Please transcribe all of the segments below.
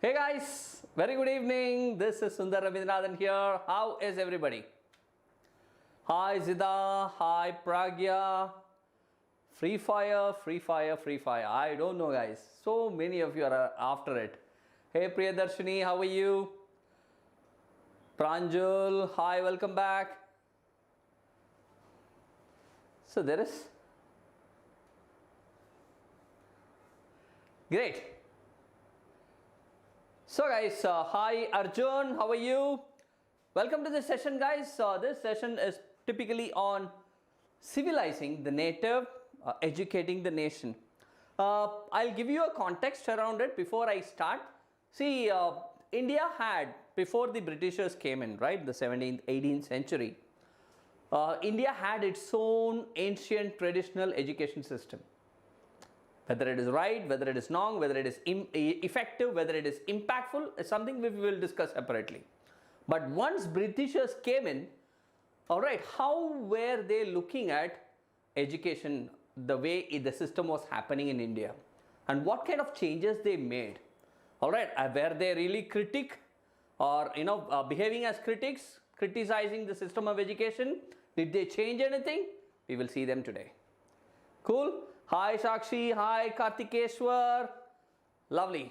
Hey guys, very good evening. This is Sundar here. How is everybody? Hi Zida, hi Pragya. Free fire, free fire, free fire. I don't know guys. So many of you are after it. Hey Priyadarshini, how are you? Pranjul, hi, welcome back. So there is. Great. So guys, hi Arjun, how are you? Welcome to this session guys. This session is typically on civilizing the native, educating the nation. I'll give you a context around it before I start. See, India had, before the Britishers came in, right, the 17th, 18th century, India had its own ancient traditional education system. Whether it is right, whether it is wrong, whether it is effective, whether it is impactful is something we will discuss separately. But once Britishers came in, all right, how were they looking at education, the way the system was happening in India, and what kind of changes they made? All right, were they really critic or behaving as critics, criticizing the system of education? Did they change anything? We will see them today. Cool. Hi Shakshi, hi Kartikeshwar, lovely.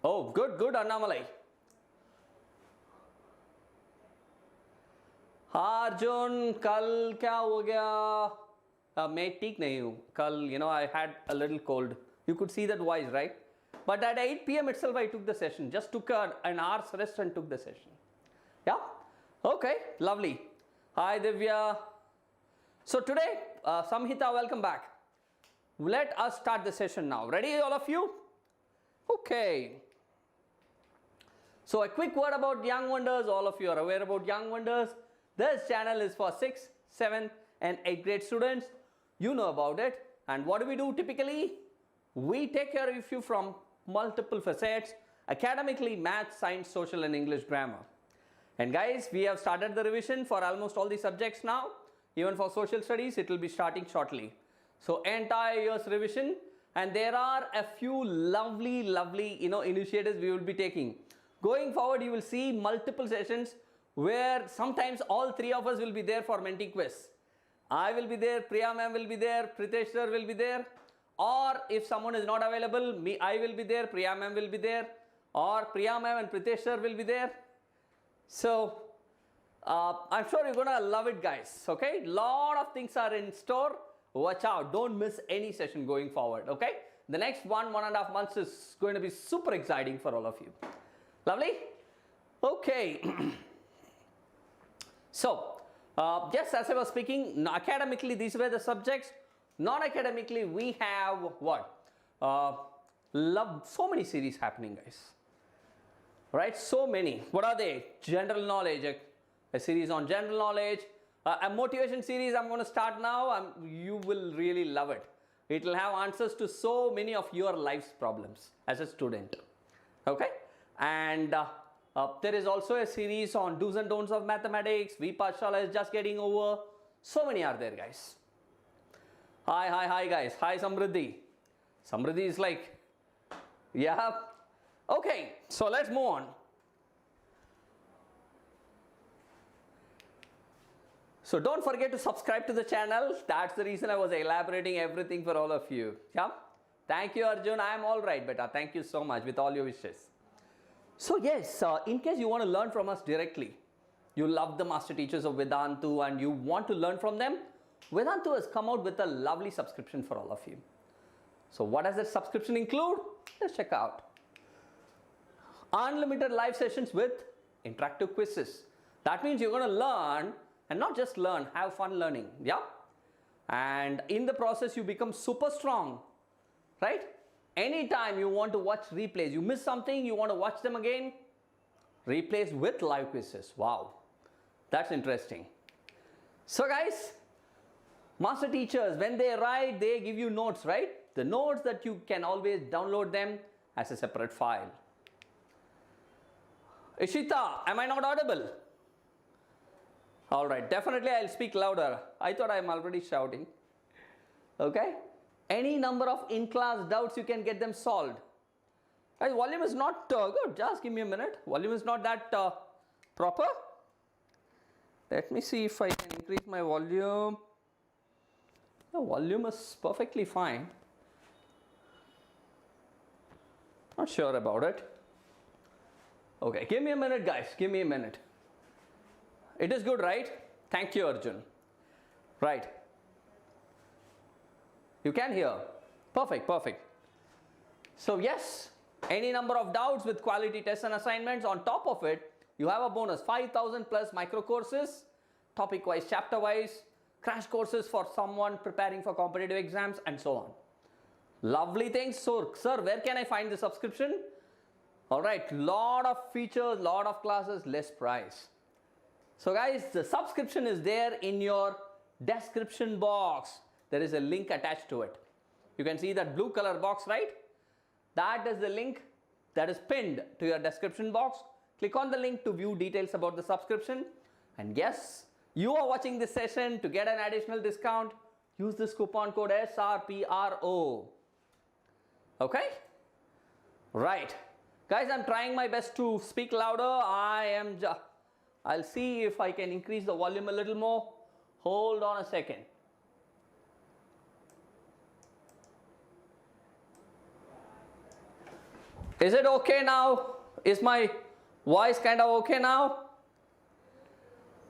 Oh, good, good Annamalai. Arjun, kal kya ho gaya? मैं ठीक नहीं हूँ. Kal, I had a little cold. You could see that voice, right? But at 8 p.m. itself, I took the session. Just took an hour's rest and took the session. Yeah? Okay, lovely. Hi Divya. So today, Samhita, welcome back. Let us start the session now. Ready, all of you? Okay. So a quick word about Young Wonders. All of you are aware about Young Wonders. This channel is for 6th, 7th and 8th grade students. You know about it. And what do we do typically? We take care of you from multiple facets: academically, math, science, social and English grammar. And guys, we have started the revision for almost all the subjects now. Even for social studies, it will be starting shortly. So entire year's revision, and there are a few lovely initiatives we will be taking. Going forward, you will see multiple sessions where sometimes all three of us will be there for Menti quiz. I will be there, Priya ma'am will be there, Pritesh sir will be there, or if someone is not available, I will be there, Priya ma'am will be there, or Priya ma'am and Pritesh sir will be there. So I'm sure you're gonna love it guys, okay? Lot of things are in store. Watch out, don't miss any session going forward, okay? The next 1.5 months is going to be super exciting for all of you. Lovely? Okay. So, just as I was speaking, academically these were the subjects. Non-academically we have what? So many series happening guys. Right, so many. What are they? General knowledge. A series on general knowledge, a motivation series I'm going to start now. You will really love it. It will have answers to so many of your life's problems as a student. Okay, and there is also a series on do's and don'ts of mathematics. Vipashala is just getting over. So many are there guys. Hi guys. Hi Samriddhi. Samriddhi is like, yeah. Okay, so let's move on. So don't forget to subscribe to the channel. That's the reason I was elaborating everything for all of you. Yeah. Thank you Arjun. I am all right beta. Thank you so much with all your wishes. So yes, in case you want to learn from us directly, you love the master teachers of Vedantu and you want to learn from them, Vedantu has come out with a lovely subscription for all of you. So what does that subscription include? Let's check out. Unlimited live sessions with interactive quizzes. That means you're going to learn. And not just learn, have fun learning, yeah? And in the process, you become super strong, right? Anytime you want to watch replays, you miss something, you want to watch them again, replays with live quizzes. Wow, that's interesting. So guys, master teachers, when they write, they give you notes, right? The notes that you can always download them as a separate file. Ishita, am I not audible? All right, definitely I'll speak louder. I thought I'm already shouting. Okay? Any number of in-class doubts, you can get them solved. Guys, volume is not good. Just give me a minute. Volume is not that proper. Let me see if I can increase my volume. The volume is perfectly fine. Not sure about it. Okay, give me a minute, guys. Give me a minute. It is good, right? Thank you, Arjun. Right. You can hear. Perfect, perfect. So yes, any number of doubts with quality tests and assignments. On top of it, you have a bonus 5,000 plus micro courses, topic wise, chapter wise, crash courses for someone preparing for competitive exams and so on. Lovely things. So sir, where can I find the subscription? All right, lot of features, lot of classes, less price. So guys, the subscription is there in your description box. There is a link attached to it. You can see that blue color box, right? That is the link that is pinned to your description box. Click on the link to view details about the subscription. And yes, you are watching this session. To get an additional discount, use this coupon code SRPRO. Okay? Right. Guys, I'm trying my best to speak louder. I'll see if I can increase the volume a little more. Hold on a second. Is it okay now? Is my voice kind of okay now?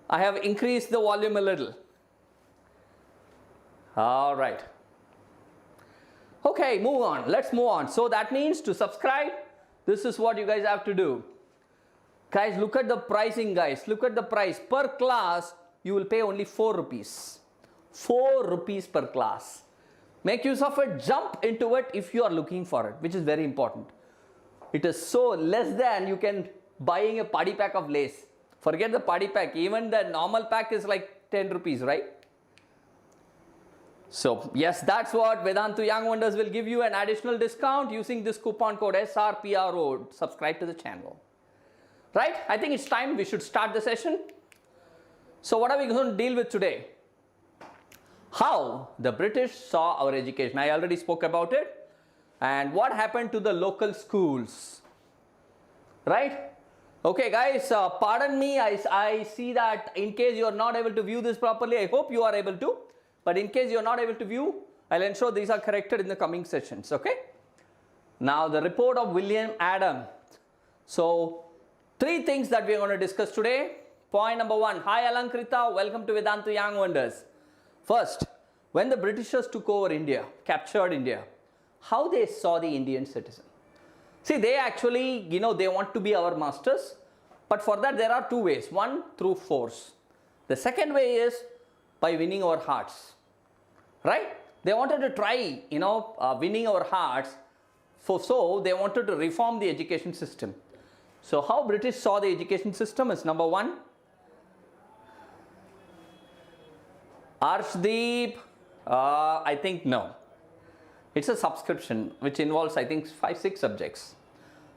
I have increased the volume a little. All right. Okay, move on. Let's move on. So that means to subscribe, this is what you guys have to do. Guys, look at the pricing, guys. Look at the price. Per class, you will pay only 4 rupees. 4 rupees per class. Make use of it. Jump into it if you are looking for it, which is very important. It is so less than you can buying a party pack of Lays. Forget the party pack. Even the normal pack is like 10 rupees, right? So yes, that's what Vedantu Young Wonders will give you an additional discount using this coupon code SRPRO. Subscribe to the channel. Right? I think it's time we should start the session. So what are we going to deal with today? How the British saw our education. I already spoke about it. And what happened to the local schools. Right? Okay guys, pardon me. I see that in case you are not able to view this properly, I hope you are able to. But in case you are not able to view, I'll ensure these are corrected in the coming sessions. Okay? Now the report of William Adam. So 3 things that we are going to discuss today. Point number 1. Hi Alankrita, welcome to Vedantu Young Wonders. First, when the Britishers took over India, captured India, how they saw the Indian citizen. See, they actually, they want to be our masters. But for that, there are 2 ways. One, through force. The second way is by winning our hearts. Right? They wanted to try, winning our hearts. So they wanted to reform the education system. So how British saw the education system is number 1. Arshdeep, I think no. It's a subscription which involves, I think, 5-6 subjects.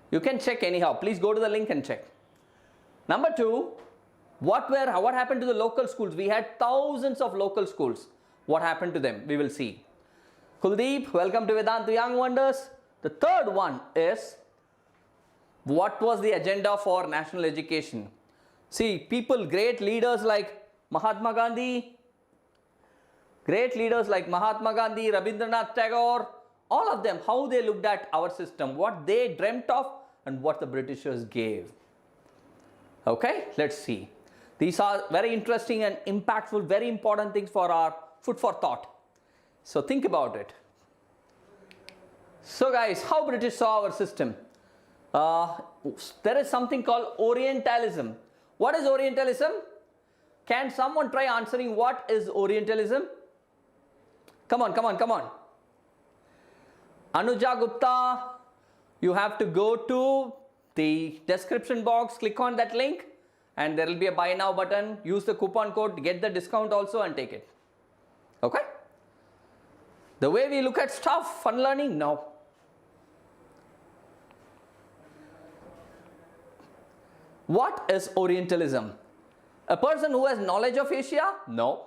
You can check anyhow. Please go to the link and check. Number 2, what happened to the local schools? We had thousands of local schools. What happened to them? We will see. Kuldeep, welcome to Vedantu Young Wonders. The third one is, what was the agenda for national education? See, people, great leaders like Mahatma Gandhi, Rabindranath Tagore, all of them, how they looked at our system, what they dreamt of and what the Britishers gave. Okay, let's see. These are very interesting and impactful, very important things for our food for thought. So think about it. So guys, how British saw our system? There is something called Orientalism. What is Orientalism? Can someone try answering what is Orientalism? Come on. Anuja Gupta, you have to go to the description box, click on that link and there will be a buy now button. Use the coupon code to get the discount also and take it. Okay? The way we look at stuff, fun learning? No. What is Orientalism? A person who has knowledge of Asia? No.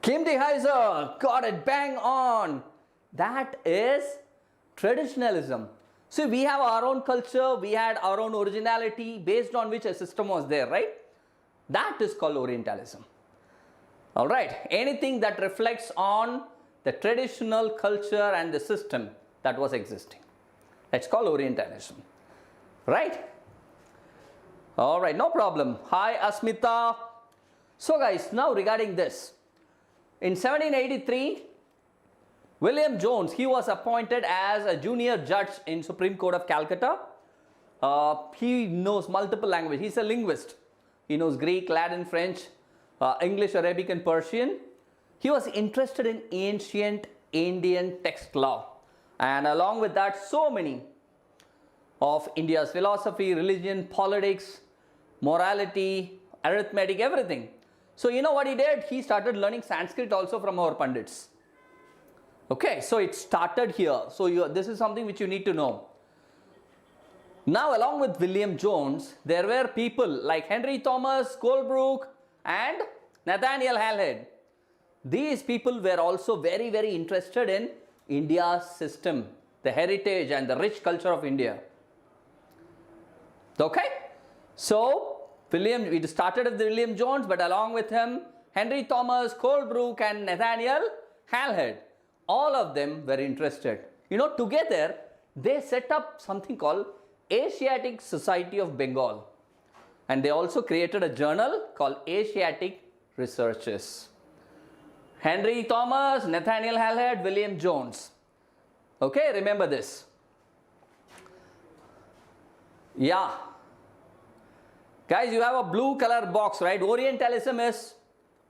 Kim Dehaiser, got it, bang on. That is Traditionalism. See, we have our own culture, we had our own originality based on which a system was there, right? That is called Orientalism. Alright, anything that reflects on the traditional culture and the system that was existing. That's called Orientalism. Right? Alright, no problem. Hi Asmita. So guys, now regarding this. In 1783, William Jones, he was appointed as a junior judge in Supreme Court of Calcutta. He knows multiple languages. He's a linguist. He knows Greek, Latin, French, English, Arabic and Persian. He was interested in ancient Indian text law. And along with that, so many of India's philosophy, religion, politics, morality, arithmetic, everything. So you know what he did? He started learning Sanskrit also from our Pandits. Okay, so it started here. So this is something which you need to know. Now along with William Jones, there were people like Henry Thomas, Colebrook and Nathaniel Halhed. These people were also very, very interested in India's system, the heritage and the rich culture of India. Okay, so it started with William Jones, but along with him, Henry Thomas, Colebrook and Nathaniel Halhed. All of them were interested. You know, together they set up something called Asiatic Society of Bengal. And they also created a journal called Asiatic Researches. Henry Thomas, Nathaniel Halhed, William Jones. Okay, remember this. Yeah. Guys, you have a blue color box, right? Orientalism is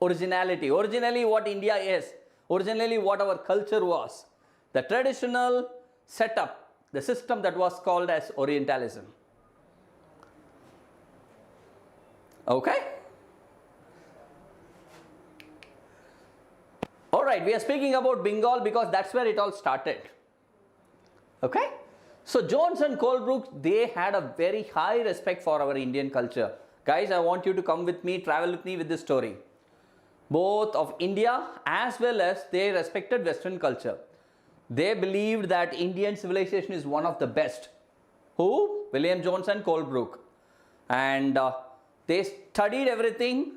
originality. Originally what India is. Originally what our culture was. The traditional setup, the system that was called as Orientalism. Okay? Alright, we are speaking about Bengal because that's where it all started. Okay? So Jones and Colebrook, they had a very high respect for our Indian culture. Guys, I want you to come with me, travel with me with this story. Both of India as well as they respected Western culture. They believed that Indian civilization is one of the best. Who? William Jones and Colebrook. And they studied everything.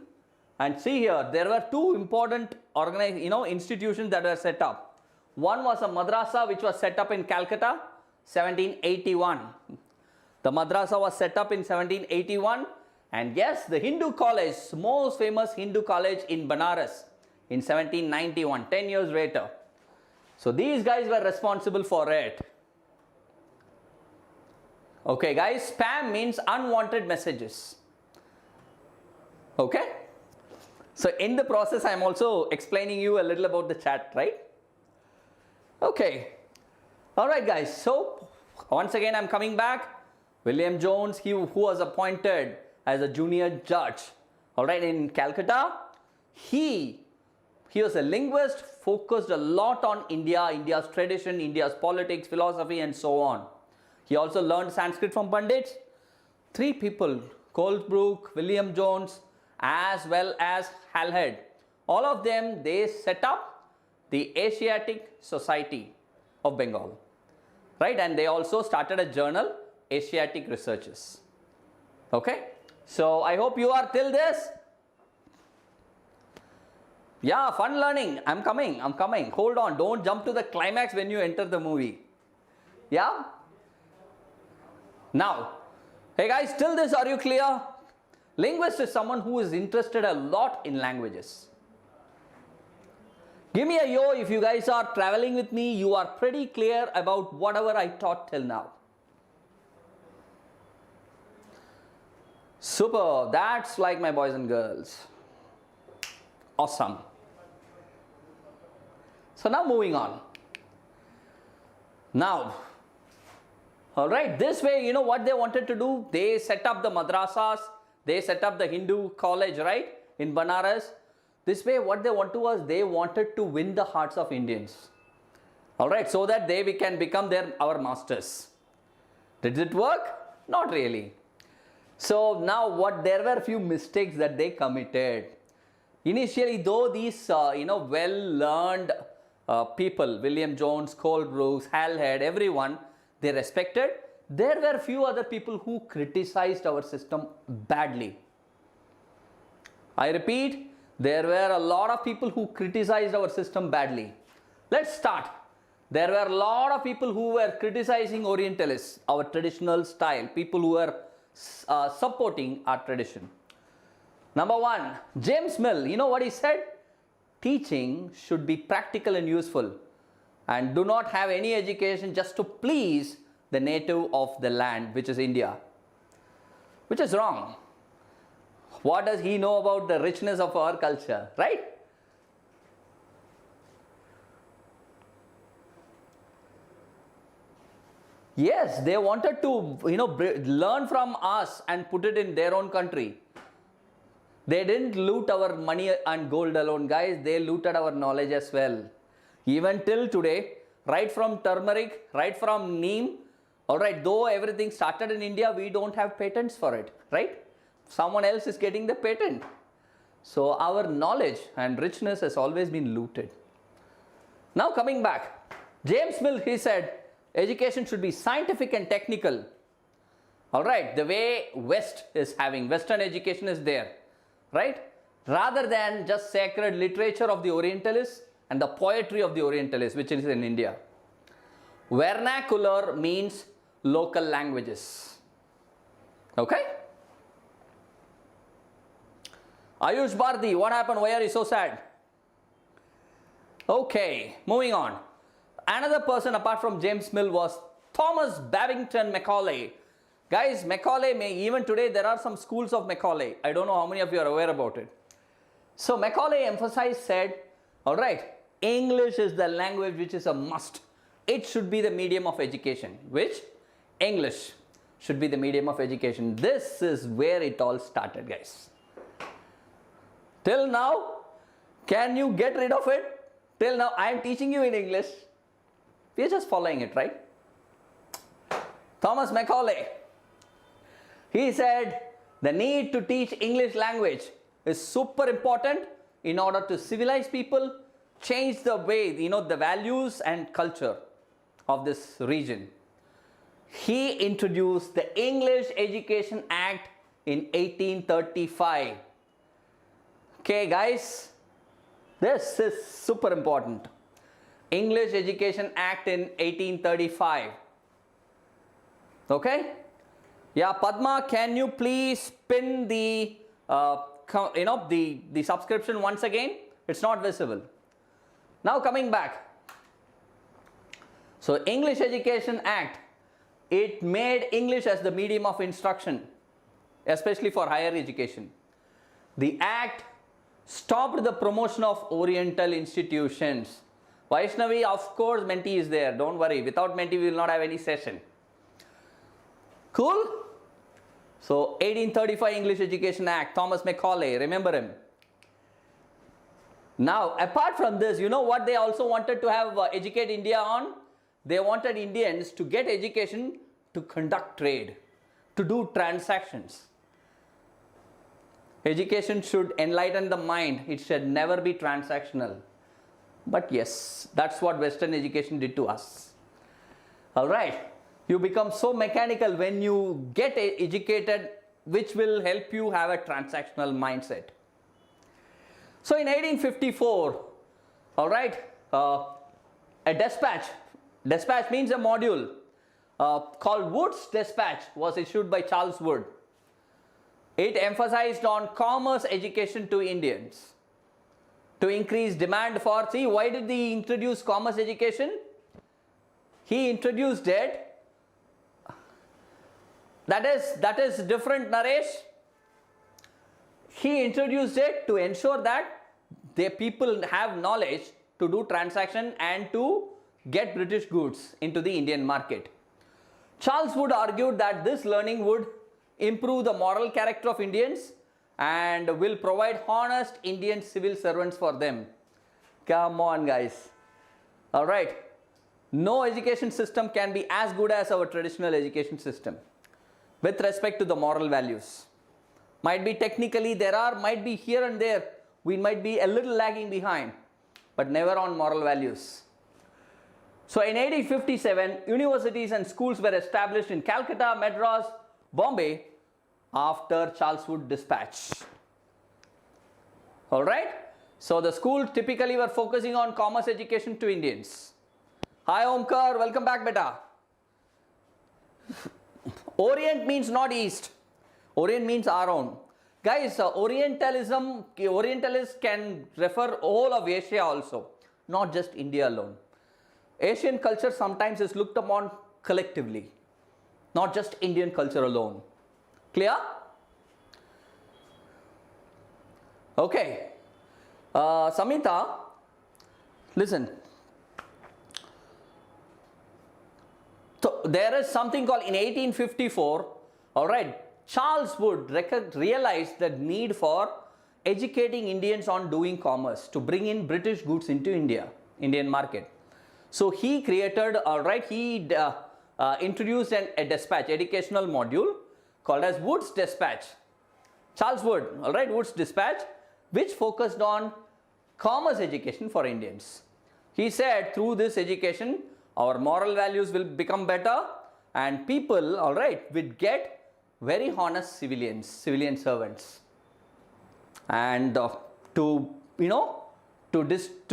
And see here, there were two important institutions that were set up. One was a madrasa which was set up in Calcutta, 1781. The madrasa was set up in 1781. And yes, the Hindu college, most famous Hindu college in Banaras in 1791, 10 years later. So these guys were responsible for it. Okay guys, spam means unwanted messages. Okay. So in the process, I am also explaining you a little about the chat, right? Okay. Alright guys, so once again I am coming back. William Jones, who was appointed as a junior judge, alright, in Calcutta. He was a linguist, focused a lot on India, India's tradition, India's politics, philosophy and so on. He also learned Sanskrit from Pandits. Three people, Colebrook, William Jones, as well as Halhed. All of them, they set up the Asiatic Society of Bengal, right? And they also started a journal, Asiatic Researches. Okay? So I hope you are till this. Yeah, fun learning. I'm coming. Hold on. Don't jump to the climax when you enter the movie. Yeah? Now, hey guys, till this, are you clear? Linguist is someone who is interested a lot in languages. Give me a yo if you guys are traveling with me. You are pretty clear about whatever I taught till now. Super, that's like my boys and girls. Awesome. So now moving on. Now, alright, this way, you know what they wanted to do? They set up the madrasas, they set up the Hindu college, right, in Banaras. This way, what they wanted to win the hearts of Indians. Alright, so that they can become our masters. Did it work? Not really. So now there were a few mistakes that they committed. Initially, though these well-learned people, William Jones, Colebrook, Hal Head, everyone, they respected. There were few other people who criticized our system badly. I repeat, there were a lot of people who criticized our system badly. Let's start. There were a lot of people who were criticizing Orientalists, our traditional style, people who were supporting our tradition. Number one, James Mill, you know what he said? Teaching should be practical and useful, and do not have any education just to please the native of the land, which is India, which is wrong. What does he know about the richness of our culture, right? Yes, they wanted to, learn from us and put it in their own country. They didn't loot our money and gold alone, guys. They looted our knowledge as well. Even till today, right from turmeric, right from neem, all right, though everything started in India, we don't have patents for it, right? Someone else is getting the patent. So our knowledge and richness has always been looted. Now coming back, James Mill, he said, education should be scientific and technical. All right, the way West is having, Western education is there, right? Rather than just sacred literature of the Orientalists and the poetry of the Orientalists, which is in India. Vernacular means local languages. Okay? Ayush Bharti, what happened? Why are you so sad? Okay, moving on. Another person apart from James Mill was Thomas Babington Macaulay. Guys, Macaulay, even today there are some schools of Macaulay. I don't know how many of you are aware about it. So Macaulay emphasized, said, all right, English is the language which is a must. It should be the medium of education. Which? English should be the medium of education. This is where it all started, guys. Till now, can you get rid of it? Till now, I am teaching you in English. We are just following it, right? Thomas Macaulay, he said, the need to teach English language is super important in order to civilize people, change the way, the values and culture of this region. He introduced the English Education Act in 1835. Okay, guys, this is super important. English Education Act in 1835. Okay? Yeah, Padma, can you please pin the the subscription once again? It's not visible. Now coming back. So English Education Act, it made English as the medium of instruction, especially for higher education. The act stopped the promotion of Oriental institutions. Vaishnavi, of course, Menti is there. Don't worry. Without Menti, we will not have any session. Cool? So, 1835 English Education Act, Thomas Macaulay, remember him. Now, apart from this, you know what they also wanted to have educate India on? They wanted Indians to get education to conduct trade, to do transactions. Education should enlighten the mind. It should never be transactional. But yes, that's what Western education did to us. All right. You become so mechanical when you get educated, which will help you have a transactional mindset. So in 1854, all right, a dispatch means a module called Wood's Dispatch was issued by Charles Wood. It emphasized on commerce education to Indians to increase demand for, see, why did he introduce commerce education? He introduced it. That is different, Naresh. He introduced it to ensure that the people have knowledge to do transaction and to get British goods into the Indian market. Charles Wood argued that this learning would improve the moral character of Indians and will provide honest Indian civil servants for them. Come on, guys. All right. No education system can be as good as our traditional education system with respect to the moral values. Might be technically might be here and there, we might be a little lagging behind, but never on moral values. So in 1857, universities and schools were established in Calcutta, Madras, Bombay after Charles Wood dispatch. Alright. So the school typically were focusing on commerce education to Indians. Hi Omkar, welcome back beta. Orient means not East. Orient means our own. Guys, Orientalism, Orientalists can refer all of Asia also, not just India alone. Asian culture sometimes is looked upon collectively, not just Indian culture alone. Clear? Okay. Samita, listen. So there is something called in 1854, alright, Charles Wood realized the need for educating Indians on doing commerce to bring in British goods into Indian market. So he created, introduced a dispatch, educational module called as Wood's Dispatch. Charles Wood, alright, Wood's Dispatch, which focused on commerce education for Indians. He said through this education, our moral values will become better and people, alright, would get very honest civilian servants. And to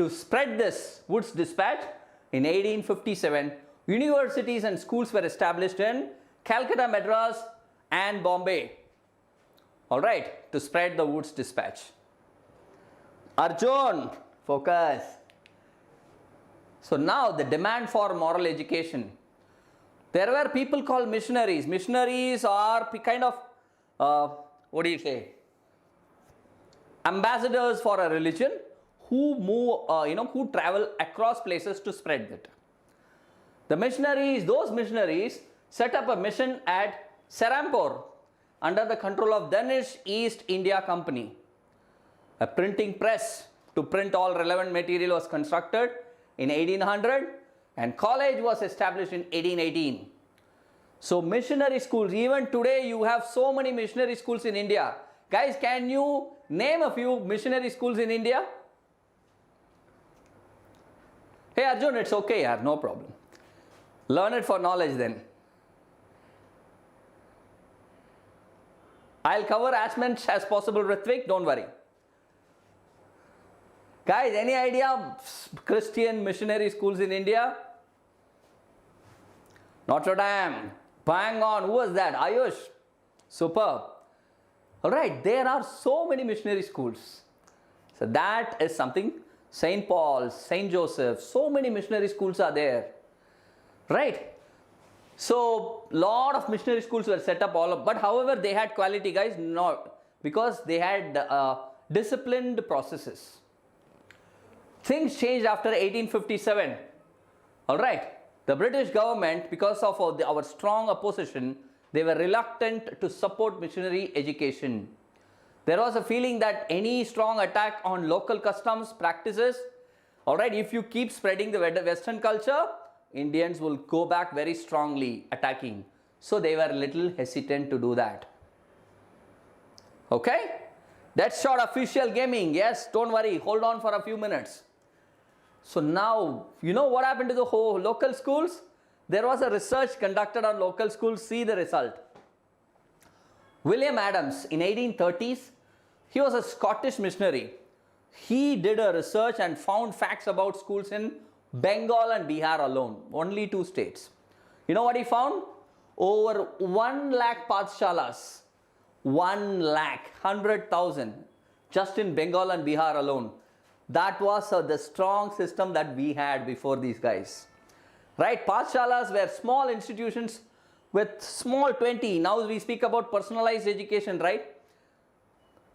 spread this Wood's Dispatch, in 1857, universities and schools were established in Calcutta, Madras and Bombay. Alright, to spread the Wood's Dispatch. Arjun, focus. So now the demand for moral education. There were people called missionaries. Missionaries are kind of, ambassadors for a religion who move, who travel across places to spread it. The missionaries, those missionaries set up a mission at Serampore under the control of Danish East India Company. A printing press to print all relevant material was constructed in 1800 and college was established in 1818. So missionary schools, even today you have so many missionary schools in India. Guys, can you name a few missionary schools in India? Hey Arjun, it's okay, yaar, no problem. Learn it for knowledge then. I'll cover as much as possible, Ritvik, don't worry. Guys, any idea Christian missionary schools in India? Notre Dame, bang on, who was that? Ayush, superb. Alright, there are so many missionary schools. So that is something, St. Paul's, St. Joseph, so many missionary schools are there. Right? So, lot of missionary schools were set up but however they had quality, guys, not because they had disciplined processes. Things changed after 1857. Alright, the British government, because of our strong opposition, they were reluctant to support missionary education. There was a feeling that any strong attack on local customs, practices, alright, if you keep spreading the Western culture, Indians will go back very strongly attacking. So they were a little hesitant to do that. Okay? That's short official gaming. Yes, don't worry, hold on for a few minutes. So now, you know what happened to the whole local schools? There was a research conducted on local schools. See the result. William Adams in 1830s, he was a Scottish missionary. He did a research and found facts about schools in Bengal and Bihar alone, only 2 states. You know what he found? Over 1 lakh pathshalas, 1 lakh, 100,000 just in Bengal and Bihar alone. That was the strong system that we had before these guys. Right? Pathshalas were small institutions with small 20. Now we speak about personalized education, right?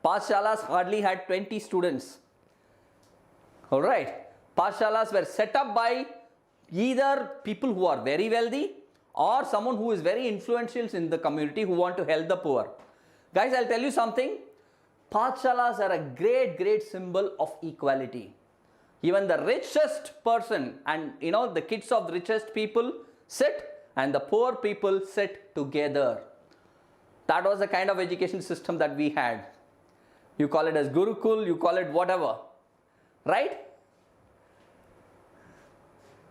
Pathshalas hardly had 20 students. Alright. Pathshalas were set up by either people who are very wealthy or someone who is very influential in the community who want to help the poor. Guys, I'll tell you something. Pathshalas are a great symbol of equality. Even the richest person and the kids of the richest people sit and the poor people sit together. That was the kind of education system that we had. You call it as Gurukul, you call it whatever. Right?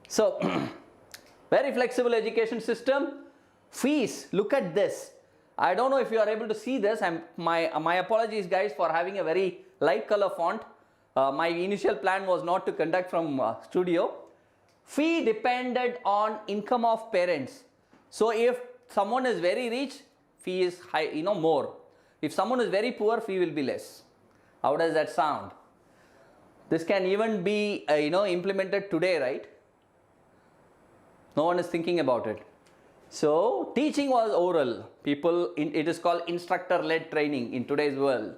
So, very flexible education system. Fees, look at this. I don't know if you are able to see this. My apologies guys for having a very light color font. My initial plan was not to conduct from studio. Fee depended on income of parents. So if someone is very rich, fee is high, more. If someone is very poor, fee will be less. How does that sound? This can even be implemented today, right? No one is thinking about it. So teaching was oral. It is called instructor-led training in today's world.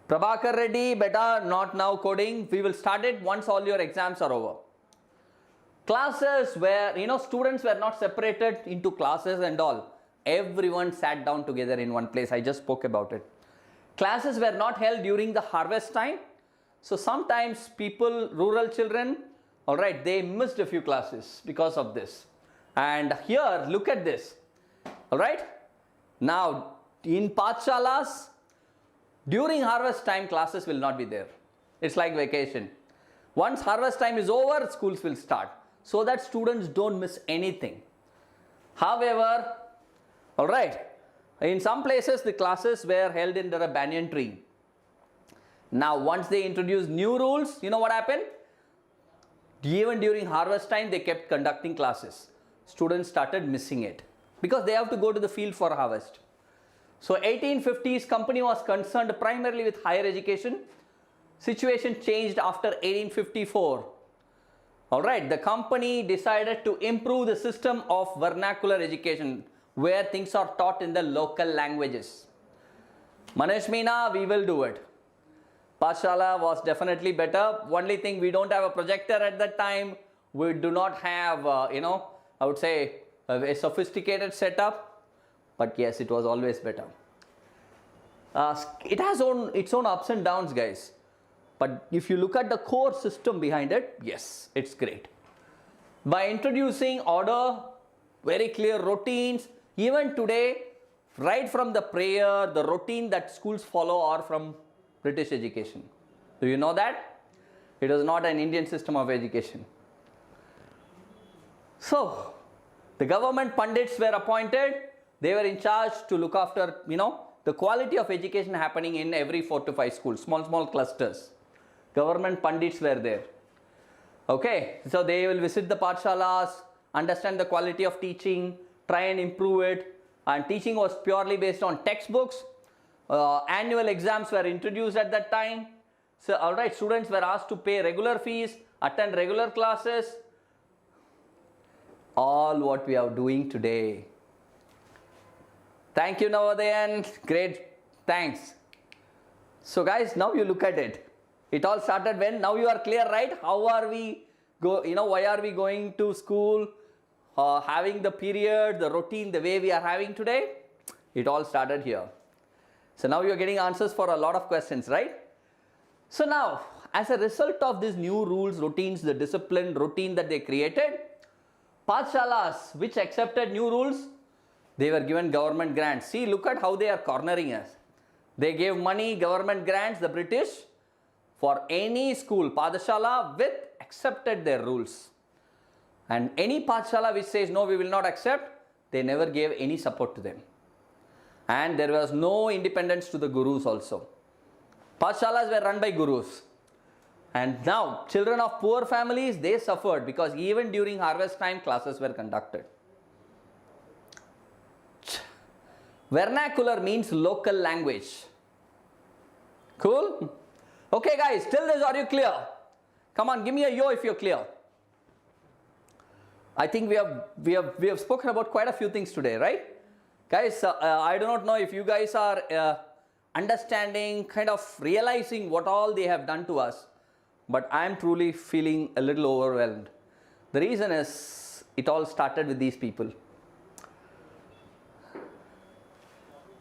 Prabhakar Reddy, better not now coding. We will start it once all your exams are over. Classes where, students were not separated into classes and all. Everyone sat down together in one place. I just spoke about it. Classes were not held during the harvest time. So sometimes rural children, all right, they missed a few classes because of this. And here, look at this. All right. Now, in Pathshalas, during harvest time, classes will not be there. It's like vacation. Once harvest time is over, schools will start, so that students don't miss anything. However, all right, in some places the classes were held under a banyan tree. Now once they introduced new rules, you know what happened? Even during harvest time they kept conducting classes. Students started missing it because they have to go to the field for harvest. So 1850s company was concerned primarily with higher education. Situation changed after 1854. All right, the company decided to improve the system of vernacular education where things are taught in the local languages. Manish Meena, we will do it. Pathshala was definitely better. Only thing, we don't have a projector at that time. We do not have, I would say a sophisticated setup. But yes, it was always better. It has its own ups and downs, guys. But if you look at the core system behind it, yes, it's great. By introducing order, very clear routines, even today, right from the prayer, the routine that schools follow are from British education. Do you know that? It is not an Indian system of education. So, the government pundits were appointed. They were in charge to look after, the quality of education happening in every 4 to 5 schools, small clusters. Government pundits were there. Okay, so they will visit the Pathshalas, understand the quality of teaching, try and improve it. And teaching was purely based on textbooks. Annual exams were introduced at that time. So, all right, students were asked to pay regular fees, attend regular classes. All what we are doing today. Thank you, Navodayan. Great. Thanks. So, guys, now you look at it. It all started when? Now you are clear, right? How are we why are we going to school? Having the period, the routine, the way we are having today? It all started here. So now you are getting answers for a lot of questions, right? So now, as a result of these new rules, routines, the discipline, routine that they created, Pathshalas, which accepted new rules, they were given government grants. See, look at how they are cornering us. They gave money, government grants, the British, for any school, Pathshala, with accepted their rules. And any Pathshala which says, no, we will not accept, they never gave any support to them. And there was no independence to the gurus also. Pathshalas were run by gurus. And now, children of poor families, they suffered because even during harvest time, classes were conducted. Vernacular means local language. Cool? Okay, guys, till this, are you clear? Come on, give me a yo if you're clear. I think we have spoken about quite a few things today, right? Guys, I do not know if you guys are understanding, kind of realizing what all they have done to us, but I am truly feeling a little overwhelmed. The reason is, it all started with these people.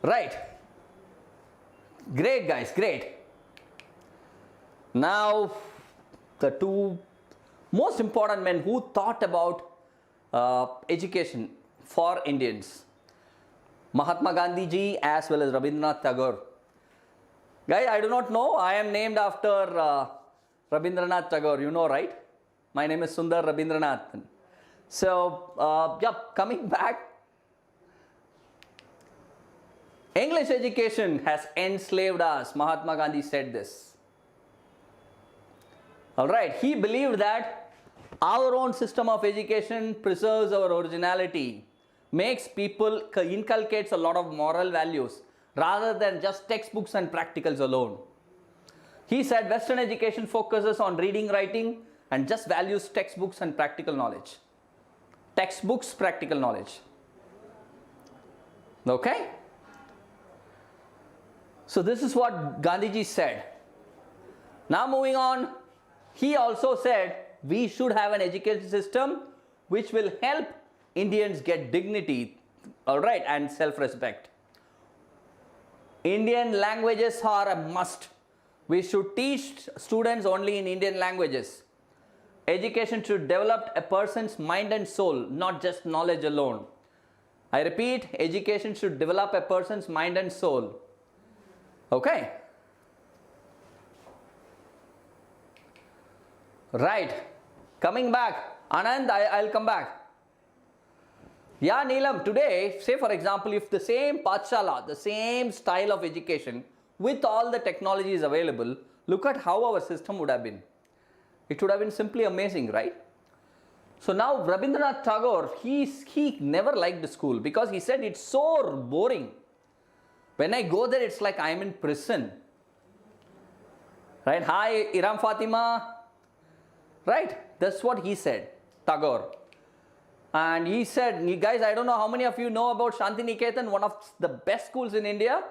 Right. Great, guys, great. Now, the two most important men who thought about education for Indians, Mahatma Gandhi ji as well as Rabindranath Tagore. Guys, I do not know, I am named after Rabindranath Tagore, you know, right? My name is Sundar Rabindranath. So, coming back. English education has enslaved us. Mahatma Gandhi said this. Alright, he believed that our own system of education preserves our originality, makes people, inculcates a lot of moral values rather than just textbooks and practicals alone. He said Western education focuses on reading, writing and just values textbooks and practical knowledge. Textbooks, practical knowledge. Okay? So this is what Gandhiji said. Now moving on, he also said we should have an education system which will help Indians get dignity, alright, and self-respect. Indian languages are a must. We should teach students only in Indian languages. Education should develop a person's mind and soul, not just knowledge alone. I repeat, education should develop a person's mind and soul. Okay. Right. Coming back. Anand, I'll come back. Yeah, Neelam, today, say for example, if the same Pathshala, the same style of education with all the technologies available, look at how our system would have been. It would have been simply amazing, right? So now Rabindranath Tagore, he never liked the school because he said it's so boring. When I go there, it's like I'm in prison. Right? Hi, Iram Fatima. Right? That's what he said, Tagore. And he said, you guys, I don't know how many of you know about Shantiniketan, one of the best schools in India.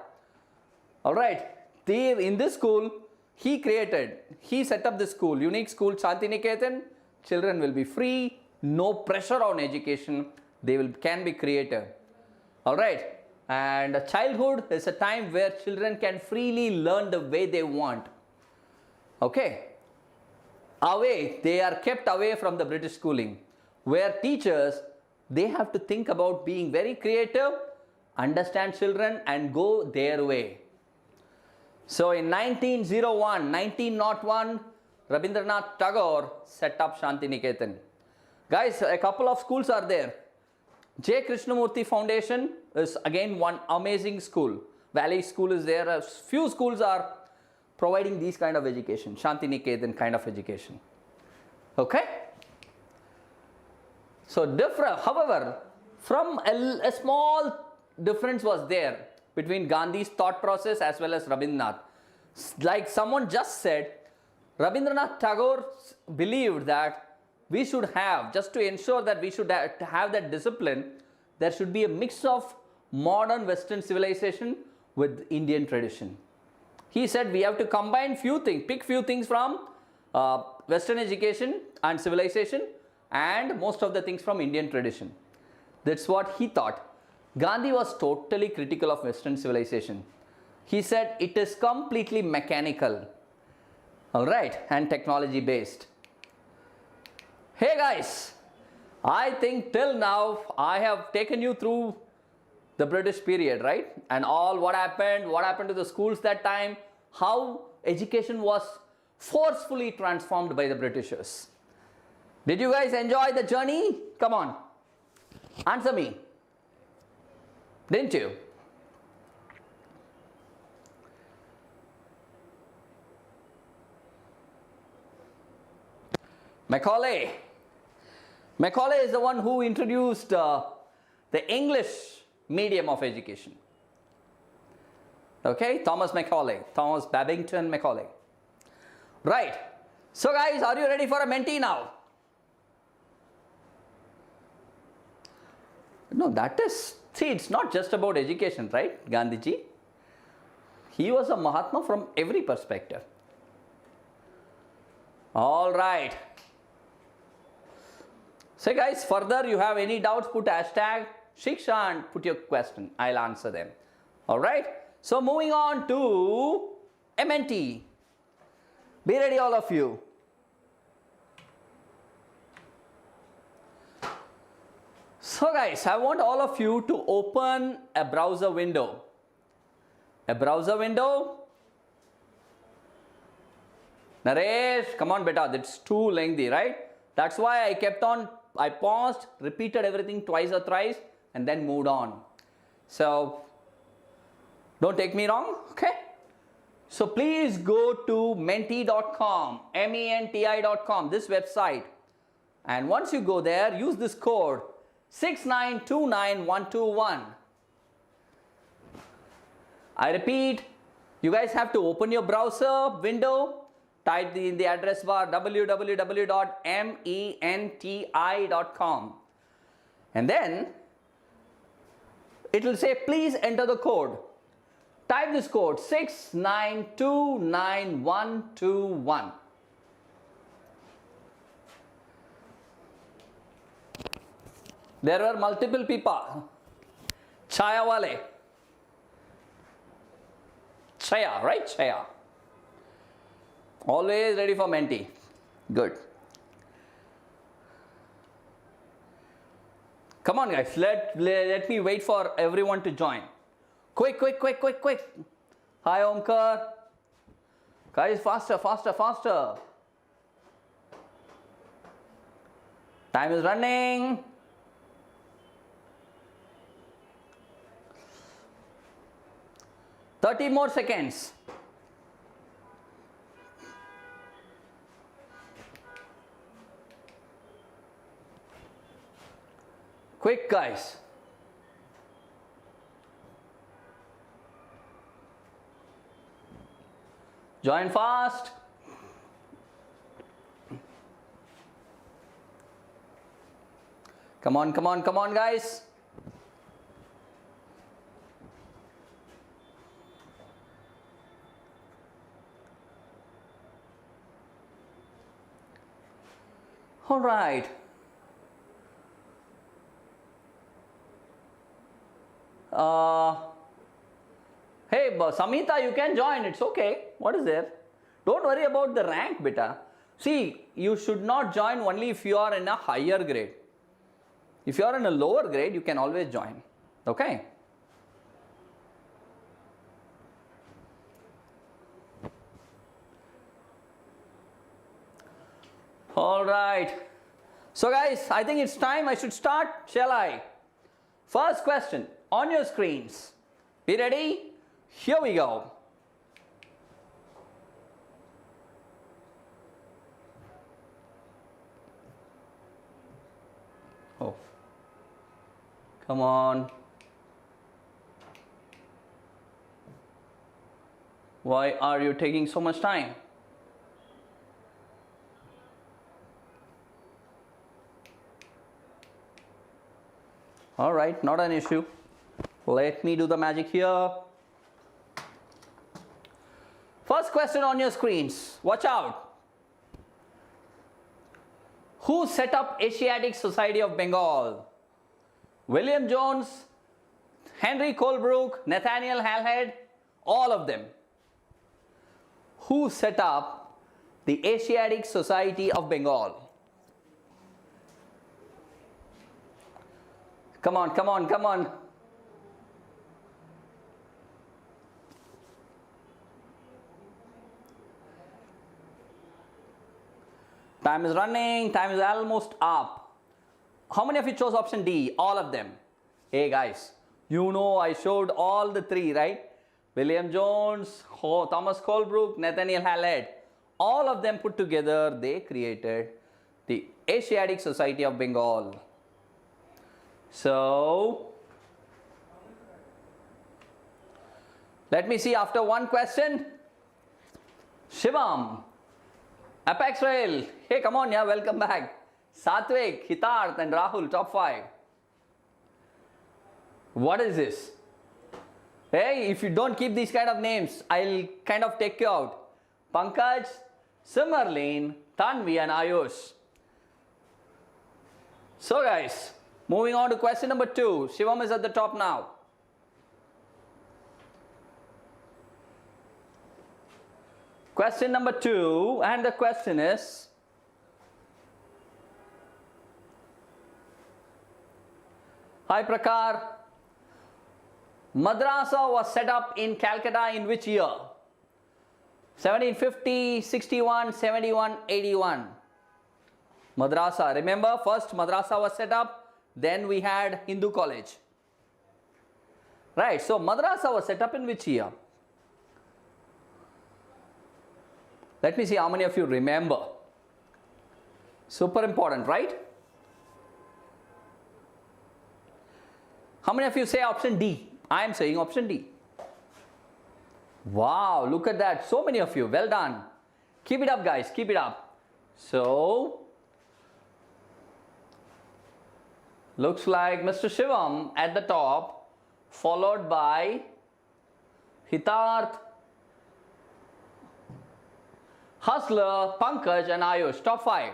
Alright. In this school, he set up this school, unique school, Shantiniketan. Children will be free, no pressure on education. They can be creative. Alright. And childhood is a time where children can freely learn the way they want. Okay. They are kept away from the British schooling, where teachers, they have to think about being very creative, understand children and go their way. So in 1901, Rabindranath Tagore set up Shantiniketan. Guys, a couple of schools are there. J. Krishnamurti Foundation is again one amazing school. Valley School is there. A few schools are providing these kind of education, Shantiniketan kind of education. Okay? So different, however, from a small difference was there between Gandhi's thought process as well as Rabindranath. Like someone just said, Rabindranath Tagore believed that we should have, just to ensure that we should have that discipline, there should be a mix of modern Western civilization with Indian tradition. He said we have to combine few things, pick few things from Western education and civilization and most of the things from Indian tradition. That's what he thought. Gandhi was totally critical of Western civilization. He said it is completely mechanical, alright, and technology based. Hey guys, I think till now I have taken you through the British period, right? And all what happened to the schools that time, how education was forcefully transformed by the Britishers. Did you guys enjoy the journey? Come on, answer me. Didn't you? Macaulay. Macaulay is the one who introduced the English medium of education. Okay, Thomas Babington Macaulay. Right. So guys, are you ready for a Menti now? No, see, it's not just about education, right, Gandhiji? He was a Mahatma from every perspective. All right. So guys, further you have any doubts, put hashtag Shiksha and put your question. I'll answer them. All right. So moving on to Menti. Be ready all of you. So guys, I want all of you to open a browser window. A browser window. Naresh, come on beta, that's too lengthy, right? That's why I paused, repeated everything twice or thrice and then moved on. So, don't take me wrong, okay? So please go to menti.com, menti.com, this website. And once you go there, use this code 6929121. I repeat, you guys have to open your browser window, type in the address bar www.menti.com, and then it will say please enter the code. Type this code 6929121. There were multiple people. Chaya wale. Chaya, right? Chaya. Always ready for Menti. Good. Come on guys, let me wait for everyone to join. Quick. Hi Omkar. Guys, faster. Time is running. $30 more seconds. Quick guys. Join fast. Come on guys. All right. Hey, Samita, you can join. It's okay. What is there? Don't worry about the rank, beta. See, you should not join only if you are in a higher grade. If you are in a lower grade, you can always join. Okay? All right. So guys, I think it's time I should start. Shall I? First question on your screens. Be ready? Here we go. Oh. Come on. Why are you taking so much time? All right, not an issue. Let me do the magic here. First question on your screens. Watch out. Who set up Asiatic Society of Bengal? William Jones, Henry Colebrook, Nathaniel Halhed, all of them. Who set up the Asiatic Society of Bengal? Come on. Time is running, time is almost up. How many of you chose option D? All of them. Hey guys, you know I showed all the three, right? William Jones, Thomas Colebrook, Nathaniel Halhed. All of them put together, they created the Asiatic Society of Bengal. So, let me see after one question. Shivam, Apex Rail, hey come on, yeah, welcome back. Satvik, Hitarth and Rahul, top 5. What is this? Hey, if you don't keep these kind of names, I'll kind of take you out. Pankaj, Simmerlin, Tanvi and Ayush. So guys, moving on to question number 2. Shivam is at the top now. Question number 2, and the question is, hi Prakar, Madrasa was set up in Calcutta in which year? 1750, 61, 71, 81. Madrasa. Remember, first madrasa was set up, then we had Hindu college. Right, so madrasa was set up in which year? Let me see how many of you remember. Super important, right? How many of you say option D? I am saying option D. Wow, look at that. So many of you. Well done. Keep it up, guys. Keep it up. So, looks like Mr. Shivam at the top, followed by Hitarth, Hustler, Pankaj and Ayush. Top 5.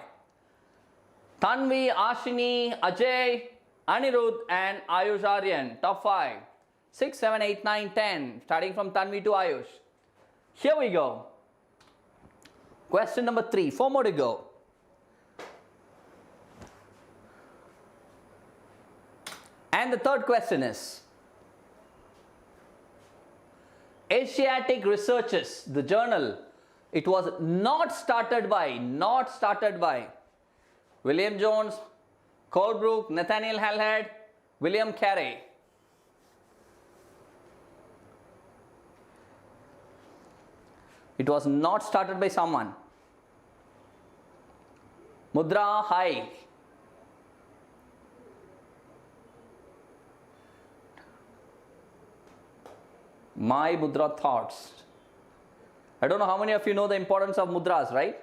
Tanvi, Ashini, Ajay, Anirudh and Ayush Aryan. Top 5. 6, 7, 8, 9, 10. Starting from Tanvi to Ayush. Here we go. Question number 3. 4 more to go. And the third question is, Asiatic Researches, the journal, it was not started by William Jones, Colebrook, Nathaniel Halhead, William Carey. It was not started by someone. Mudra, hi. My mudra thoughts. I don't know how many of you know the importance of mudras, right?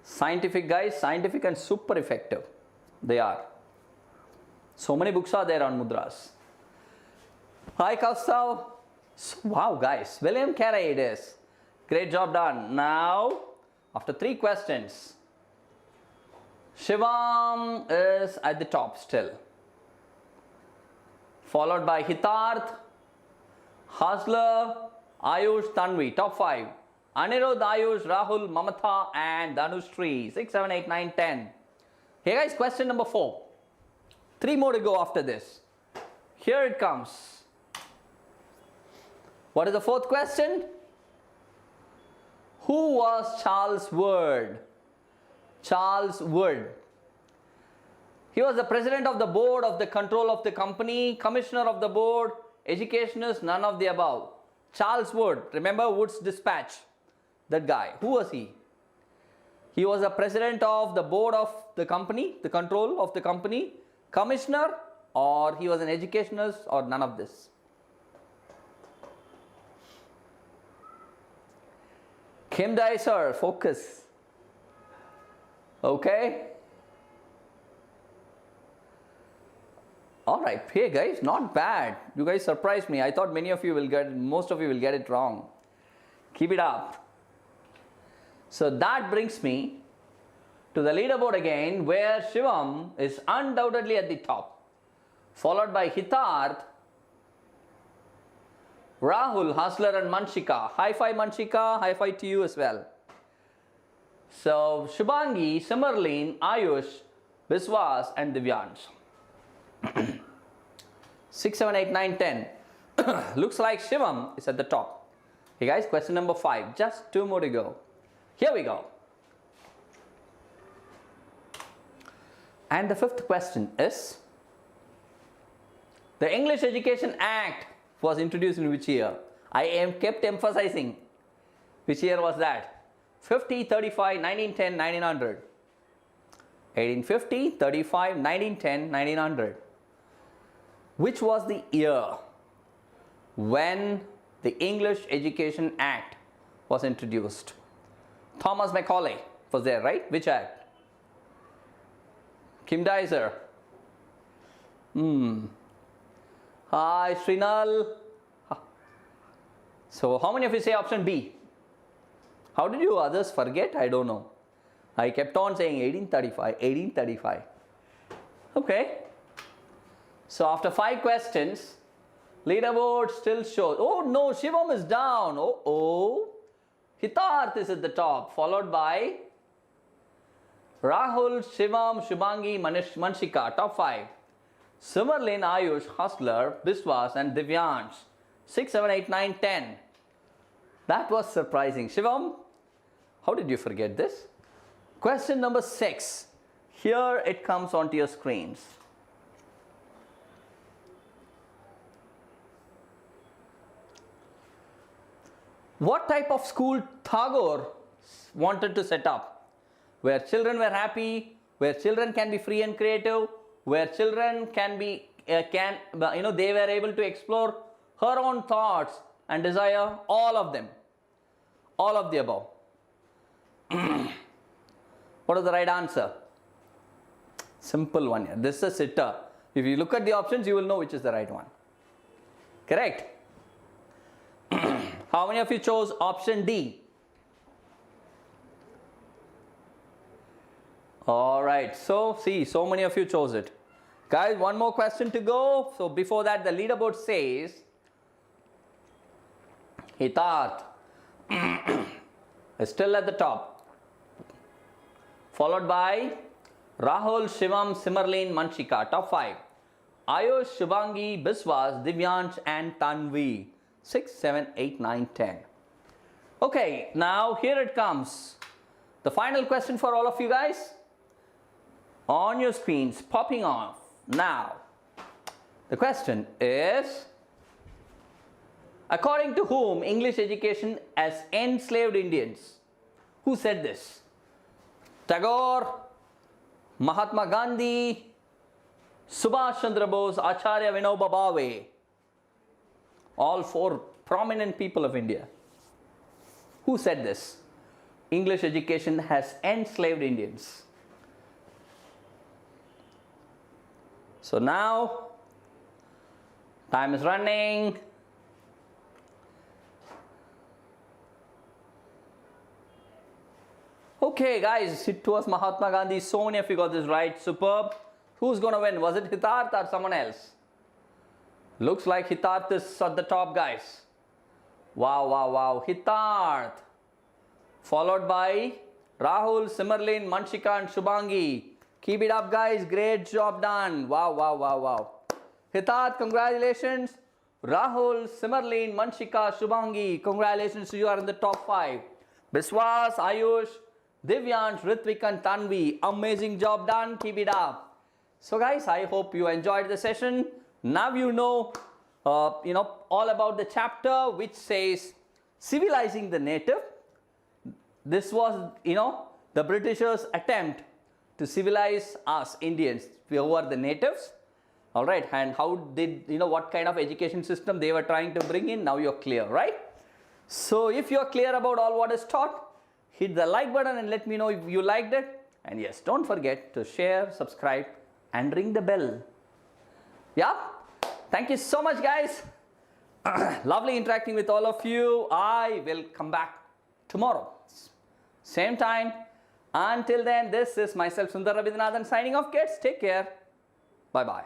Scientific, guys, scientific and super effective. They are. So many books are there on mudras. Hi, Kaustav. Wow, guys, William Carey it is. Great job done. Now, after 3 questions, Shivam is at the top still. Followed by Hitarth, Hustler, Ayush, Tanvi. Top 5. Anirudh, Ayush, Rahul, Mamatha and Dhanushri. 6, 7, 8, 9, 10. Here guys, question number 4. 3 more to go after this. Here it comes. What is the 4th question? Who was Charles Wood? Charles Wood. He was the president of the board of the control of the company, commissioner of the board, educationist, none of the above. Charles Wood. Remember Wood's Dispatch? That guy. Who was he? He was the president of the board of the company, the control of the company, commissioner, or he was an educationist, or none of this. Kim Dicer, focus. Okay. Alright, hey guys, not bad. You guys surprised me. I thought most of you will get it wrong. Keep it up. So that brings me to the leaderboard again, where Shivam is undoubtedly at the top. Followed by Hitarth, Rahul, Hustler and Manshika. High five Manshika, high five to you as well. So Shubhangi, Simmerlin, Ayush, Biswas and Divyansh. 6, 7, 8, 9, 10. Looks like Shivam is at the top. Hey guys, question number 5. Just 2 more to go. Here we go. And the 5th question is, the English Education Act was introduced in which year? I am kept emphasizing. Which year was that? 50, 35, 1910, 1900. 1850, 35, 1910, 1900. Which was the year when the English Education Act was introduced? Thomas Macaulay was there, right? Which act? Kim Dicer. Hi, Srinal. So, how many of you say option B? How did you others forget? I don't know. I kept on saying 1835, 1835. Okay. So, after 5 questions, leaderboard still shows. Oh no, Shivam is down. Oh. Hitarth is at the top, followed by Rahul, Shivam, Shubhangi, Manshika. Top 5. Simmerlin, Ayush, Hustler, Biswas and Divyansh. 6, 7, 8, 9, 10. That was surprising. Shivam, how did you forget this? Question number 6. Here it comes onto your screens. What type of school Tagore wanted to set up? Where children were happy, where children can be free and creative, where children can be, they were able to explore her own thoughts and desire, all of them. All of the above. What is the right answer? Simple one here. This is a sitter. If you look at the options, you will know which is the right one. Correct? How many of you chose option D? Alright, so see, so many of you chose it. Guys, one more question to go. So before that, the leaderboard says Hitarth is still at the top, followed by Rahul, Shivam, Simmerlin, Manchika, top 5. Ayush, Shubhangi, Biswas, Divyansh and Tanvi. 6, 7, 8, 9, 10. Okay, now here it comes. The final question for all of you guys. On your screens, popping off now. The question is, according to whom English education has enslaved Indians? Who said this? Tagore, Mahatma Gandhi, Subhash Chandra Bose, Acharya Vinoba Bhave. All 4 prominent people of India. Who said this? English education has enslaved Indians. So now, time is running. Okay guys, it was Mahatma Gandhi. So many of you got this right. Superb. Who's going to win? Was it Hitarth or someone else? Looks like Hitarth is at the top, guys. Wow, wow, wow. Hitarth. Followed by Rahul, Simmerlin, Manchika and Shubhangi. Keep it up, guys. Great job done. Wow, wow, wow, wow. Hitarth, congratulations. Rahul, Simmerlin, Manchika, Shubhangi. Congratulations, you are in the top 5. Biswas, Ayush, Divyansh, Ritvik and Tanvi. Amazing job done. Keep it up. So guys, I hope you enjoyed the session. Now you know all about the chapter which says civilizing the native. This was, the Britishers' attempt to civilize us Indians, who are the natives. All right, and how did, what kind of education system they were trying to bring in. Now you're clear, right? So if you're clear about all what is taught, hit the like button and let me know if you liked it. And yes, don't forget to share, subscribe and ring the bell. Yeah, thank you so much, guys. Lovely interacting with all of you. I will come back tomorrow, same time. Until then, this is myself, Sundar signing off, kids. Take care. Bye-bye.